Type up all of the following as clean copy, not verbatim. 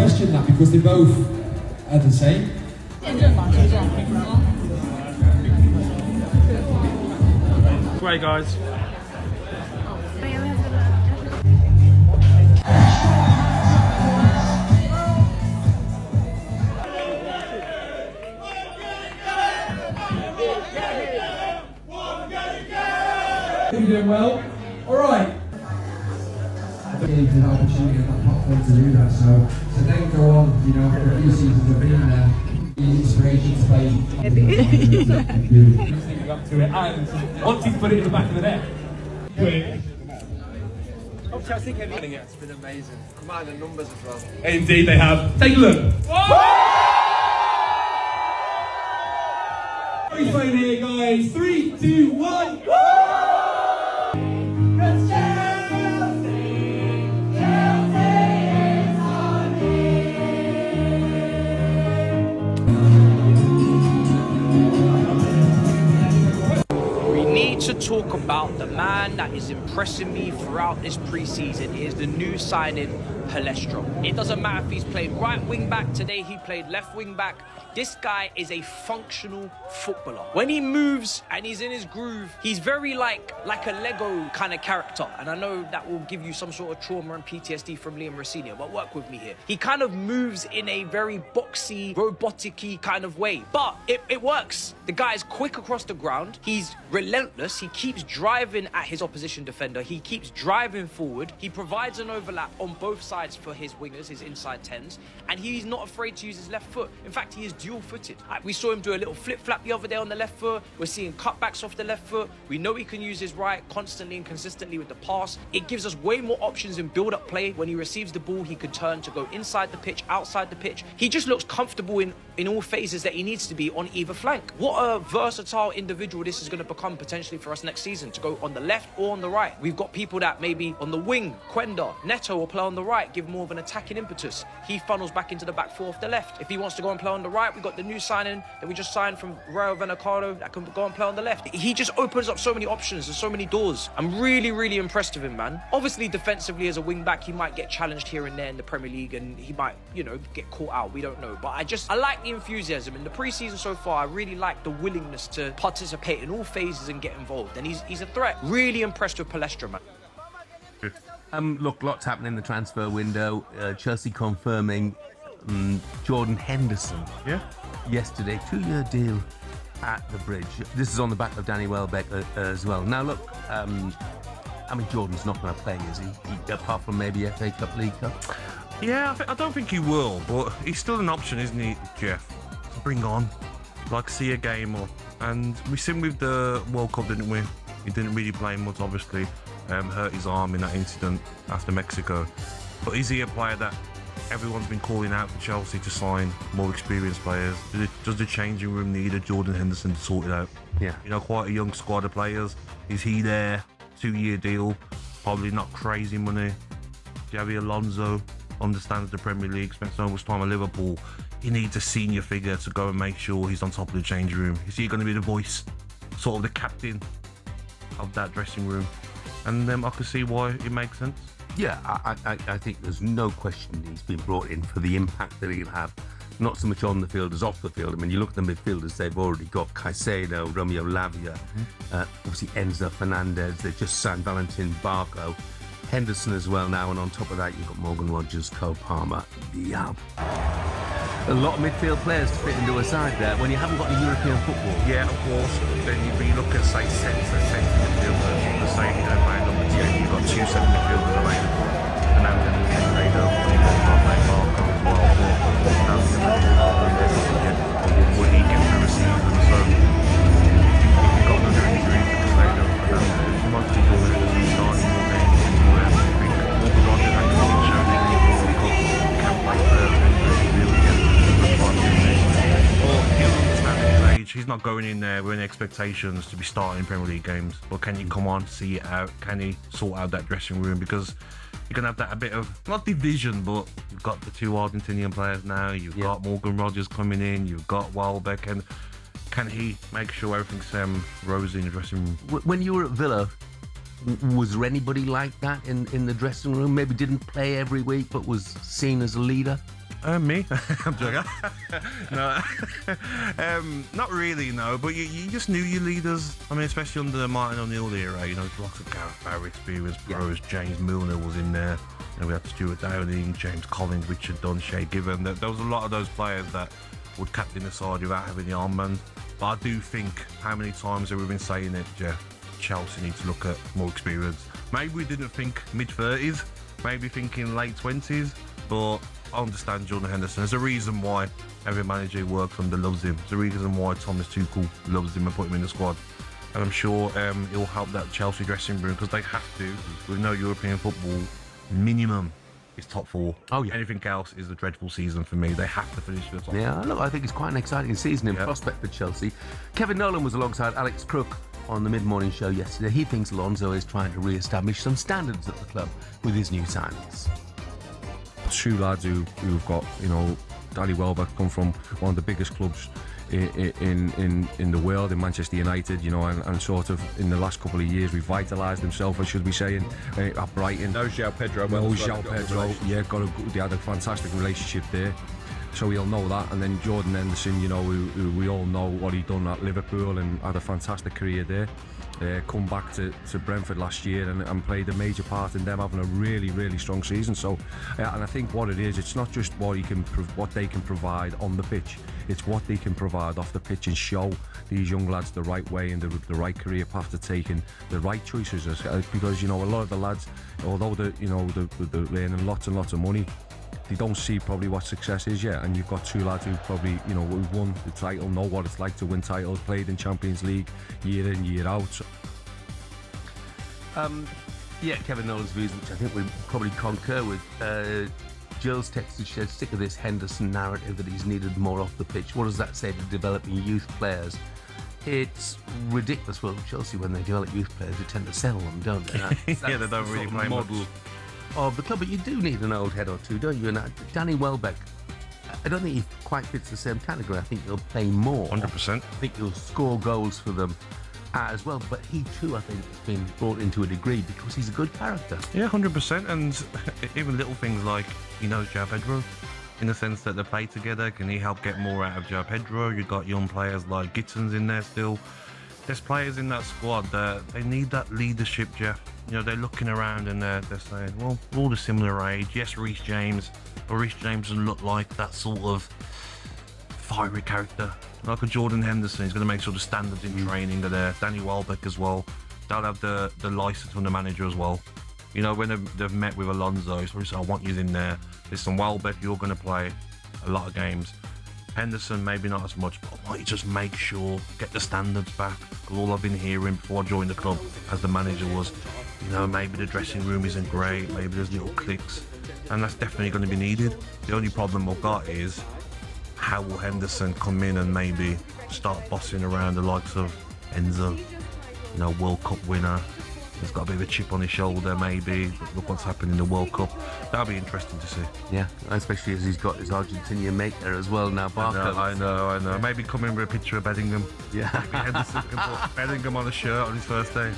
question that because they both are the same. Great, guys. You're doing well. All right. I gave the opportunity at that platform to do that, so then go on, you know, for a few seasons of being there, the inspiration to play. Leading up to it, and once he's put it in the back of the net. It's been amazing. Commanding numbers as well. Indeed, they have. Take a look. Very fine here, guys. 3, 2, 1. To talk about the man that is impressing me throughout this pre-season is the new signing, Pstro. It doesn't matter if he's played right wing back today, he played left wing back. This guy is a functional footballer. When he moves and he's in his groove, he's very like a Lego kind of character. And I know that will give you some sort of trauma and PTSD from Liam Rossini, but work with me here. He kind of moves in a very boxy, robotic-y kind of way, but it works. The guy is quick across the ground. He's relentless. He keeps driving at his opposition defender. He keeps driving forward. He provides an overlap on both sides for his wingers, his inside 10s, and he's not afraid to use his left foot. In fact, he is dual-footed. We saw him do a little flip-flap the other day on the left foot. We're seeing cutbacks off the left foot. We know he can use his right constantly and consistently with the pass. It gives us way more options in build-up play. When he receives the ball, he can turn to go inside the pitch, outside the pitch. He just looks comfortable in all phases that he needs to be on either flank. What a versatile individual this is going to become potentially for us next season, to go on the left or on the right. We've got people that maybe on the wing, Quenda, Neto will play on the right, give more of an attacking impetus. He funnels back into the back four off the left. If he wants to go and play on the right, we've got the new signing that we just signed from Rayo Vallecano that can go and play on the left. He just opens up so many options and so many doors. I'm really, really impressed with him, man. Obviously, defensively as a wing back, he might get challenged here and there in the Premier League and he might, you know, get caught out. We don't know. But I like the enthusiasm. In the pre-season so far, I really like the willingness to participate in all phases and get involved. And he's a threat. Really impressed with Pstro, man. Look, lots happening in the transfer window. Chelsea confirming Jordan Henderson. Yeah. Yesterday, 2-year deal at the Bridge. This is on the back of Danny Welbeck as well. Now, look, I mean, Jordan's not going to play, is he? Apart from maybe FA Cup, League Cup. Yeah, I don't think he will, but he's still an option, isn't he, Jeff? To bring on, like, see a game or. And we seen with the World Cup, didn't we? He didn't really play much, obviously. Hurt his arm in that incident after Mexico. But is he a player that everyone's been calling out for Chelsea to sign more experienced players? Does the changing room need a Jordan Henderson to sort it out? Yeah. You know, quite a young squad of players. Is he there? 2-year deal, probably not crazy money. Xabi Alonso understands the Premier League, spent so much time at Liverpool. He needs a senior figure to go and make sure he's on top of the changing room. Is he going to be the voice, sort of the captain of that dressing room? And I can see why it makes sense. Yeah, I think there's no question he's been brought in for the impact that he'll have, not so much on the field as off the field. I mean, you look at the midfielders, they've already got Caicedo, Romeo Lavia, obviously Enzo Fernandez, they've just signed Valentin Barco, Henderson as well now, and on top of that you've got Morgan Rogers, Cole Palmer, Diab. A lot of midfield players to fit into a side there when you haven't got any European football. Yeah, of course. Then you look at, say, centre midfielders, the same playing number 10, you've got 2 centre midfielders available. And now then again, Rado, Barco as well. Would he get through a season? So, if you've got another injury to Rado, you might be going to starting more games. I think Morgan Rogers actually showed in the World Cup can play further. He's not going in there with any expectations to be starting Premier League games. But can you come on, see it out? Can he sort out that dressing room? Because you're going to have that a bit of, not division, but you've got the 2 Argentinian players now. You've got Morgan Rogers coming in. You've got Welbeck. And can he make sure everything's rosy in the dressing room? When you were at Villa, was there anybody like that in the dressing room? Maybe didn't play every week, but was seen as a leader? Me? I'm joking. No, not really, no. But you just knew your leaders. I mean, especially under the Martin O'Neill era, you know, lots of Gareth Barry experience, pros. James Milner was in there. You know, we had Stuart Downing, James Collins, Richard Dunn, Shea Given. There was a lot of those players that would captain the side without having the armband. But I do think, how many times have we been saying it, Jeff? Chelsea need to look at more experience. Maybe we didn't think mid-30s, maybe thinking late 20s, but I understand Jordan Henderson. There's a reason why every manager he works under loves him. There's a reason why Thomas Tuchel loves him and put him in the squad. And I'm sure he'll help that Chelsea dressing room, because they have to. With no European football, minimum is top 4. Oh, yeah. Anything else is a dreadful season for me. They have to finish the top. Yeah, look, I think it's quite an exciting season in prospect for Chelsea. Kevin Nolan was alongside Alex Crook on the mid-morning show yesterday. He thinks Alonso is trying to re-establish some standards at the club with his new signings. 2 lads who've got, you know, Danny Welbeck come from one of the biggest clubs in the world, in Manchester United, you know, and sort of in the last couple of years revitalised himself, I should be saying, at Brighton. Knows João Pedro. They had a fantastic relationship there, so he'll know that. And then Jordan Henderson, you know, who we all know what he done at Liverpool and had a fantastic career there. Come back to Brentford last year and played a major part in them having a really strong season. So, and I think what it is, it's not just what they can provide on the pitch, it's what they can provide off the pitch and show these young lads the right way and the right career path to take and the right choices. Because, you know, a lot of the lads, although they're earning lots and lots of money, they don't see probably what success is yet. And you've got 2 lads who probably, you know, who've won the title, know what it's like to win titles, played in Champions League year in, year out. Yeah, Kevin Nolan's views, which I think we probably concur with. Jill's texted, said, sick of this Henderson narrative that he's needed more off the pitch. What does that say to developing youth players? It's ridiculous. Well, Chelsea, when they develop youth players, they tend to sell them, don't they? Yeah, they don't really play model much of the club, but you do need an old head or two, don't you? And Danny Welbeck, I don't think he quite fits the same category. I think he'll play more. 100%. I think he'll score goals for them as well. But he too, I think, has been brought into a degree because he's a good character. Yeah, 100%. And even little things like, he knows João Pedro, in the sense that they play together. Can he help get more out of João Pedro? You've got young players like Gittins in there still. There's players in that squad that they need that leadership, Jeff. You know, they're looking around and they're saying, well, we're all the similar age. Yes, Reece James, but Reece James doesn't look like that sort of fiery character. Like a Jordan Henderson, he's going to make sure the standards in training are there. Danny Welbeck as well. They'll have the license from the manager as well. You know, when they've met with Alonso, he's probably said, I want you in there. Listen, Welbeck, you're going to play a lot of games. Henderson, maybe not as much, but I want you to just make sure, get the standards back. All I've been hearing before I joined the club as the manager was, you know, maybe the dressing room isn't great, maybe there's little cliques, and that's definitely going to be needed. The only problem I've got is, how will Henderson come in and maybe start bossing around the likes of Enzo, you know, World Cup winner? He's got a bit of a chip on his shoulder, maybe. Look what's happened in the World Cup. That'll be interesting to see. Yeah, especially as he's got his Argentinian mate there as well now, Barco. I know. Maybe come in with a picture of Bellingham. Yeah. Maybe Henderson can put Bellingham on a shirt on his first day.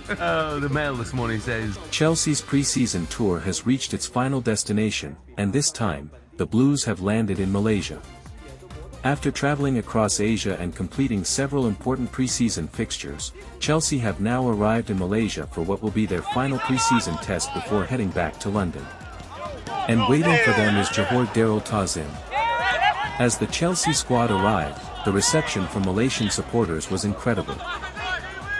The Mail this morning says, Chelsea's pre-season tour has reached its final destination, and this time, the Blues have landed in Malaysia. After traveling across Asia and completing several important pre-season fixtures, Chelsea have now arrived in Malaysia for what will be their final pre-season test before heading back to London. And waiting for them is Johor Darul Ta'zim. As the Chelsea squad arrived, the reception from Malaysian supporters was incredible.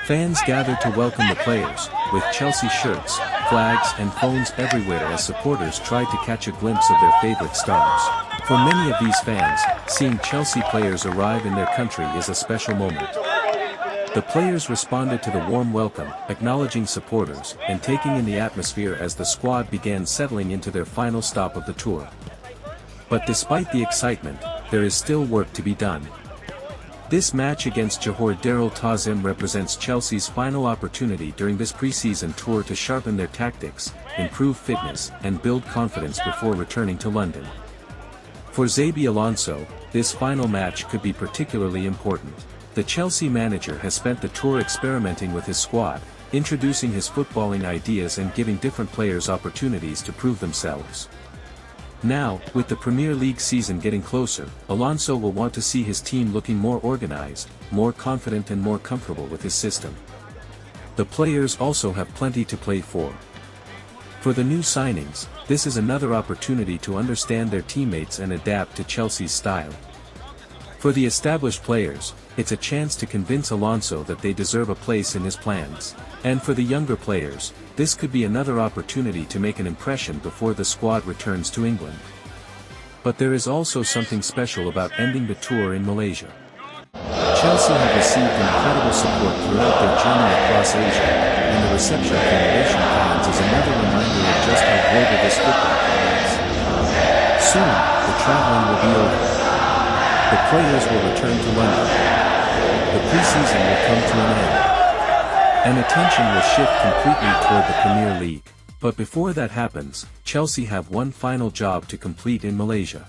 Fans gathered to welcome the players, with Chelsea shirts, flags and phones everywhere as supporters tried to catch a glimpse of their favorite stars. For many of these fans, seeing Chelsea players arrive in their country is a special moment. The players responded to the warm welcome, acknowledging supporters, and taking in the atmosphere as the squad began settling into their final stop of the tour. But despite the excitement, there is still work to be done. This match against Johor Darul Ta'zim represents Chelsea's final opportunity during this pre-season tour to sharpen their tactics, improve fitness, and build confidence before returning to London. For Xabi Alonso, this final match could be particularly important. The Chelsea manager has spent the tour experimenting with his squad, introducing his footballing ideas and giving different players opportunities to prove themselves. Now, with the Premier League season getting closer, Alonso will want to see his team looking more organized, more confident and more comfortable with his system. The players also have plenty to play for. For the new signings, this is another opportunity to understand their teammates and adapt to Chelsea's style. For the established players, it's a chance to convince Alonso that they deserve a place in his plans. And for the younger players, this could be another opportunity to make an impression before the squad returns to England. But there is also something special about ending the tour in Malaysia. Chelsea have received incredible support throughout their journey across Asia, and the reception from Malaysian fans is another reminder of just how global this football club is. Soon, the traveling will be over. The players will return to London. The preseason will come to an end. And attention will shift completely toward the Premier League. But before that happens, Chelsea have one final job to complete in Malaysia.